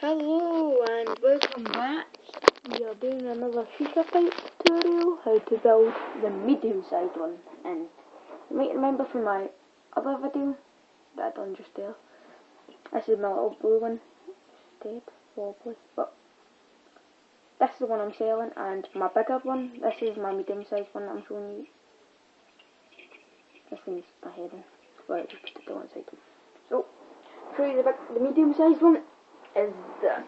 Hello and welcome back. We are doing another FIFA Fight tutorial, how to build the medium-sized one. And you might remember from my other video that I done just there. This is my little blue one. It's dead, wobbly, but this is the one I'm selling, and my bigger one, this is my medium-sized one that I'm showing you. This thing's my head in. Well, just put it to one side. So, show you the medium-sized one. Is that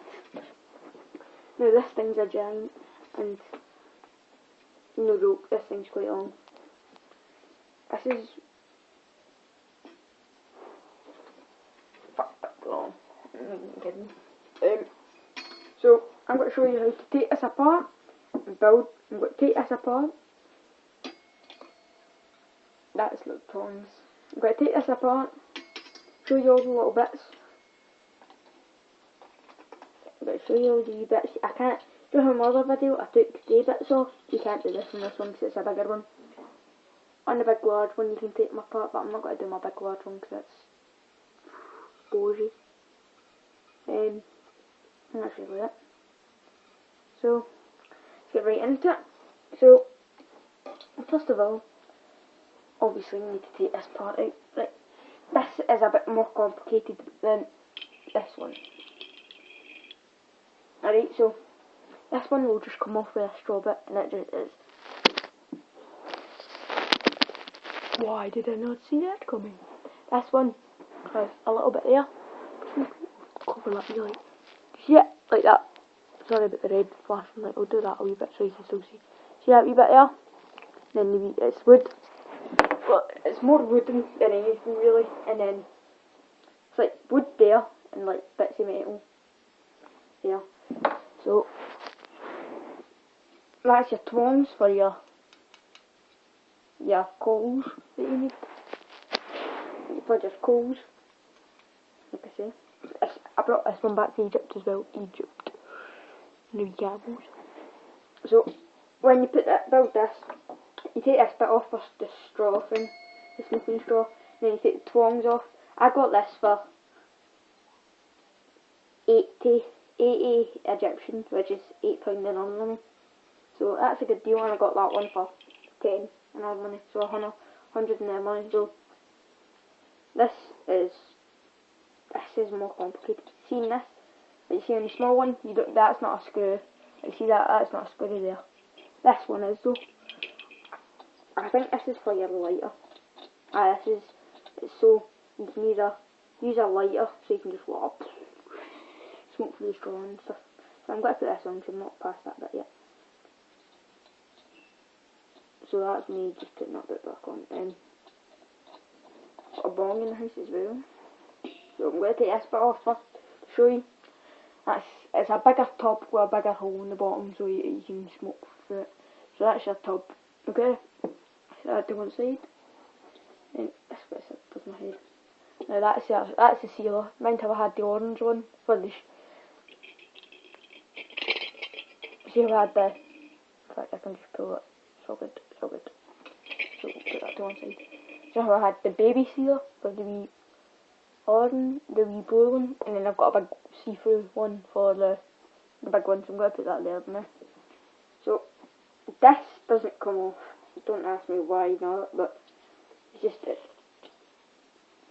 now this thing's a giant, and no joke, this thing's quite long. This is fucked up long. I'm not kidding. So I'm going to show you how to take this apart and build. I'm going to take this apart. That's like tongs. I'm going to take this apart, show you all the little bits. But show you all the bits. I can't do from my other video. I took the bits off. You can't do this from this one because it's a bigger one. On the big large one you can take them apart, but I'm not going to do my big large one because it's bougie. And that's really it. So let's get right into it. So first of all, obviously we need to take this part out. Right, this is a bit more complicated than this one. Alright, so this one will just come off with a straw bit, and it just is. Why did I not see that coming? This one has a little bit there. Cover that really. See it? Like that. Sorry about the red flashing light, I'll do that a wee bit so you can still see. See that wee bit there? Then the wee, it's wood. But it's more wooden than anything really, and then it's like wood there, and like bits of metal there. So that's your tongs for your coals that you need. For just coals, like I say. I brought this one back to Egypt as well. Egypt. New Gabbles. So when you build this, you take this bit off for the straw thing, the smoking straw, and then you take the tongs off. I got this for 80 Egyptian, which is £8 in our money. So that's a good deal, and I got that one for 10 in our money, so 100 in their money. So this is more complicated. Seeing this, like you see on the small one, that's not a screw. Like you see that's not a screw there. This one is though. I think this is for your lighter. It's so you can either use a lighter so you can just smoke through the straw and stuff. So I'm going to put this on because I'm not past that bit yet. So that's me just putting that bit back on. Got a bong in the house as well. So I'm going to take this bit off first to show you. It's a bigger tub with a bigger hole in the bottom so you can smoke through it. So that's your tub. Okay, so that to one side. And this bit's above my head. Now that's the sealer. Mind how I had the orange one for the see how I had the, in fact I can just pull it, so good. So put that to one side. So how I had the baby sealer for the wee orange, the wee blue one, and then I've got a big see-through one for the big one, so I'm going to put that there now. So this doesn't come off, don't ask me why not, but it's just it.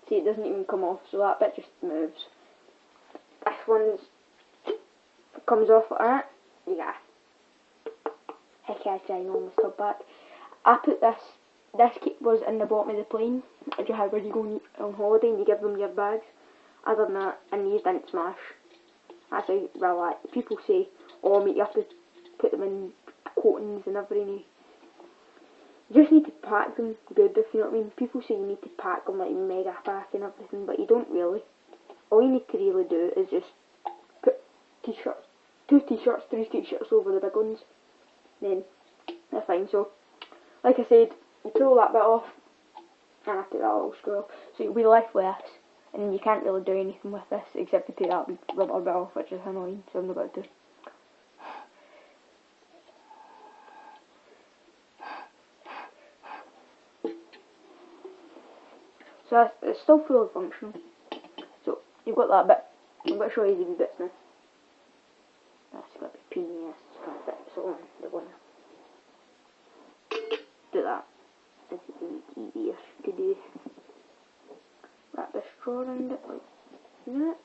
See, it doesn't even come off, so that bit just moves. This one comes off like that. Yeah. Heck yeah, ginormous tub back. I put this kit was in the bottom of the plane. If you have where you go on holiday and you give them your bags. Other than that, and these didn't smash. That's how well people say, oh mate, you have to put them in coatings and everything. You just need to pack them good, if you know what I mean. People say you need to pack them like mega pack and everything, but you don't really. All you need to really do is just put t-shirts, 2 t-shirts, 3 t-shirts over the big ones. Then they're fine. So, like I said, you pull that bit off, and I took that little screw off. So you'll be left with this, and you can't really do anything with this except to take that rubber bit off, which is annoying, so I'm not going to do. So it's still fully functional. So you've got that bit. I'm going to show you the wee bits now. genius. Can't fit it on the one. Do that. It's easier to do. Wrap this straw around it like that.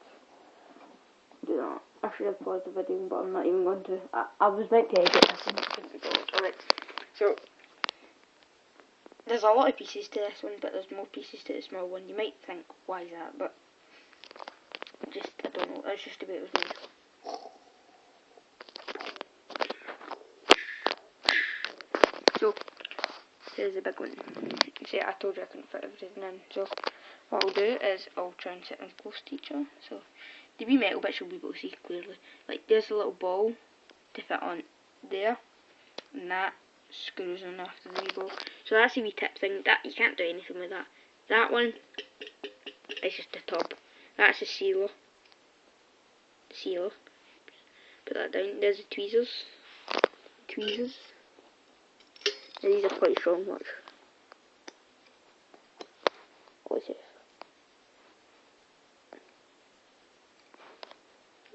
Do that. I should have paused the video, but I'm not even going to. I was meant to edit this and it didn't go. Alright, so there's a lot of pieces to this one, but there's more pieces to the small one. You might think, why is that? But just, I don't know, that's just the way it was made. So, here's the big one. See, I told you I couldn't fit everything in. So, what I'll do is I'll try and sit them close to each other. So, the wee metal bits you'll be able to see clearly. Like, there's a little ball to fit on there, and that screws in after the wee ball. So that's a wee tip thing. That you can't do anything with that. That one is just a tub. That's a sealer. Put that down. There's the tweezers. Now, these are quite strong. Watch. Watch it.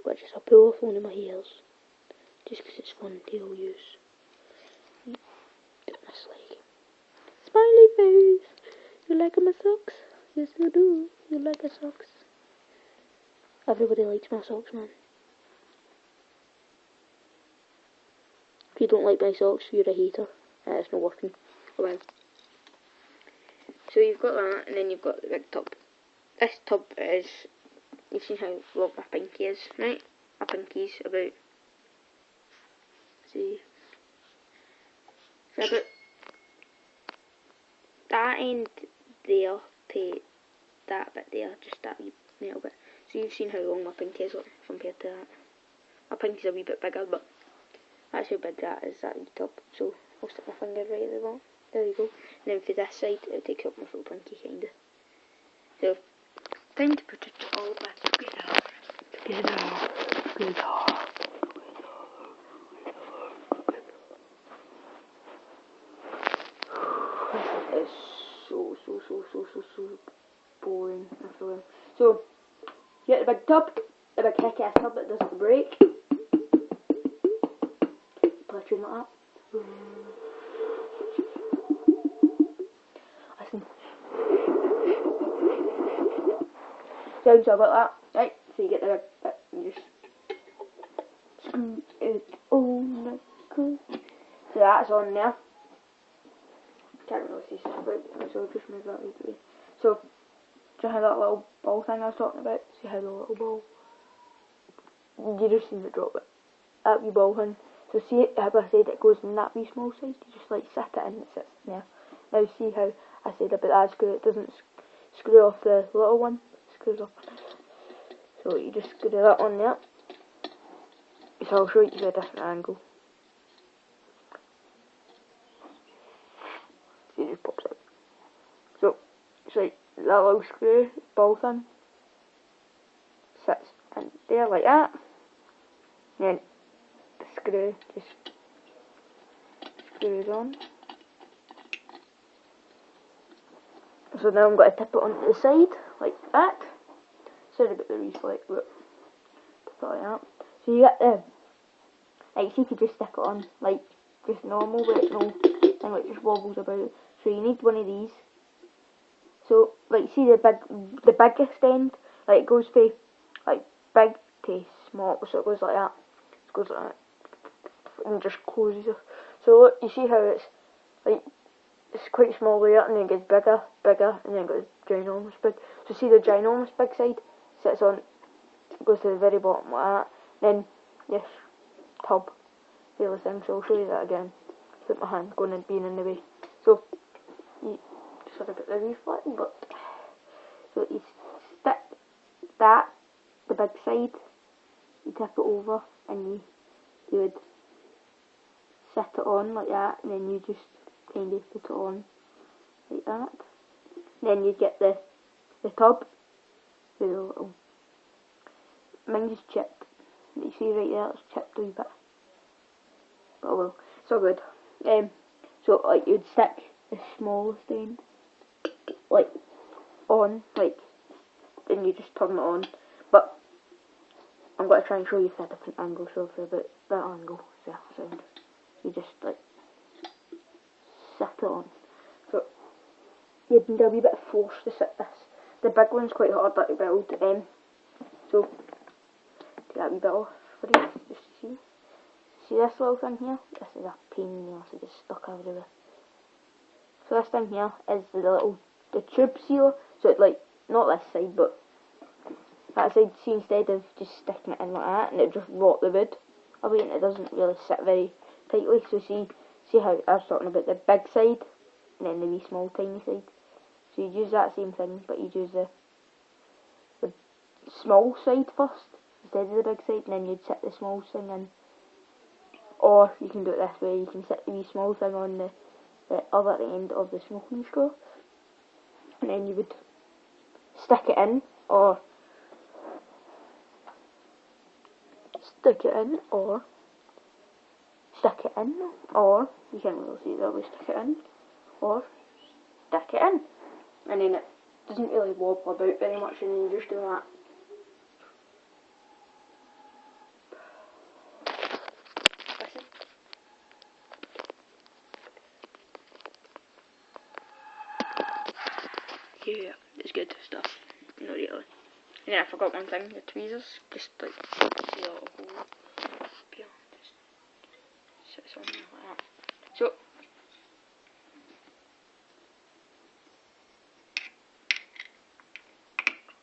Watch this. I'll pull off one of my hairs, just because it's fun to use. Do this leg. Smiley face. You like my socks? Yes, you do. You like my socks. Everybody likes my socks, man. If you don't like my socks, you're a hater. It's not working. Oh well. So you've got that, and then you've got the big tub. This tub is, you've seen how long my pinky is, right? My pinky's about, see, so about that end there to that bit there, just that wee little bit. So you've seen how long my pinky is compared to that. My pinky's a wee bit bigger, but that's how big that is, that wee tub. So I'll stick my finger right at the bottom. There you go. And then for this side, it takes up my full pinky, kinda. So, time to put it all back together. This is so boring after a while. So, you get the big tub, the big kick-ass tub that doesn't break. Play a tune like that. Listen. Sounds about that. Right, so you get the bit and you just screw it on like good. So that's on there. Can't really see stuff out, so just move that out of the way. So, do you have that little ball thing I was talking about? See how the little ball, you just seem to drop it. That wee ball thing. So see how I said it goes in that wee small size? You just like sit it in and it sits in there. Now see how I said about that screw, it doesn't screw off the little one, it screws off. So you just screw that on there. So I'll show you a different angle. See, it just pops out. So it's like that little screw, ball thing, sits in there like that. And then the screw just screws on. So now I'm going to tip it onto the side, like that. Sorry about the reflex, but tip it like that. So you get the, like, see if you just stick it on, like, just normal, but it's no thing, like, just wobbles about. So you need one of these. So, like, see the biggest end, like, it goes from, like, big to small, so it goes like that. It goes like that. And just closes off. So look, you see how it's, like, it's quite small there, and then it gets bigger, and then it goes ginormous big. So see the ginormous big side sits on, goes to the very bottom like that. Then this tub, the other thing. So I'll show you that again. Put my hand going and being in the way. So you sort of get the reflecting, but so you stick that, the big side, you tip it over, and you would sit it on like that, and then you just kind of put it on like that. Then you get the tub with a little, mine's just chipped. You see right there, it's chipped a wee bit. But well, it's all good. So like you'd stick the smallest end like on, like, and you just turn it on. But I'm going to try and show you a different angle, so for about that angle, sound, you just like sit it on. So you'd need a wee bit of force to sit this. The big one's quite hard to build, so take that wee bit off for you, just to see. See this little thing here? This is a pain in the arse, it gets stuck everywhere. So this thing here is the tube sealer, so it's like, not this side, but that side, see, instead of just sticking it in like that, and it just rot the wood away, and it doesn't really sit very tightly. So see how I was talking about the big side, and then the wee small tiny side. So you'd use that same thing, but you'd use the small side first, instead of the big side, and then you'd sit the small thing in. Or you can do it this way, you can sit the wee small thing on the other end of the smoking straw, and then you would stick it in, or stick it in, or you can't really see it that way, stick it in, or stick it in, and then it doesn't really wobble about very much, and then you just do that. Yeah, it's good stuff. Not really. And then I forgot one thing, the tweezers. Just like see a little hole up here. Just sits on there like that. So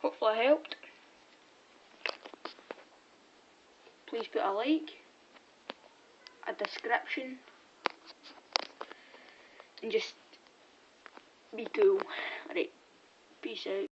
hopefully I helped. Please put a like, a description, and just be cool. Alright, peace out.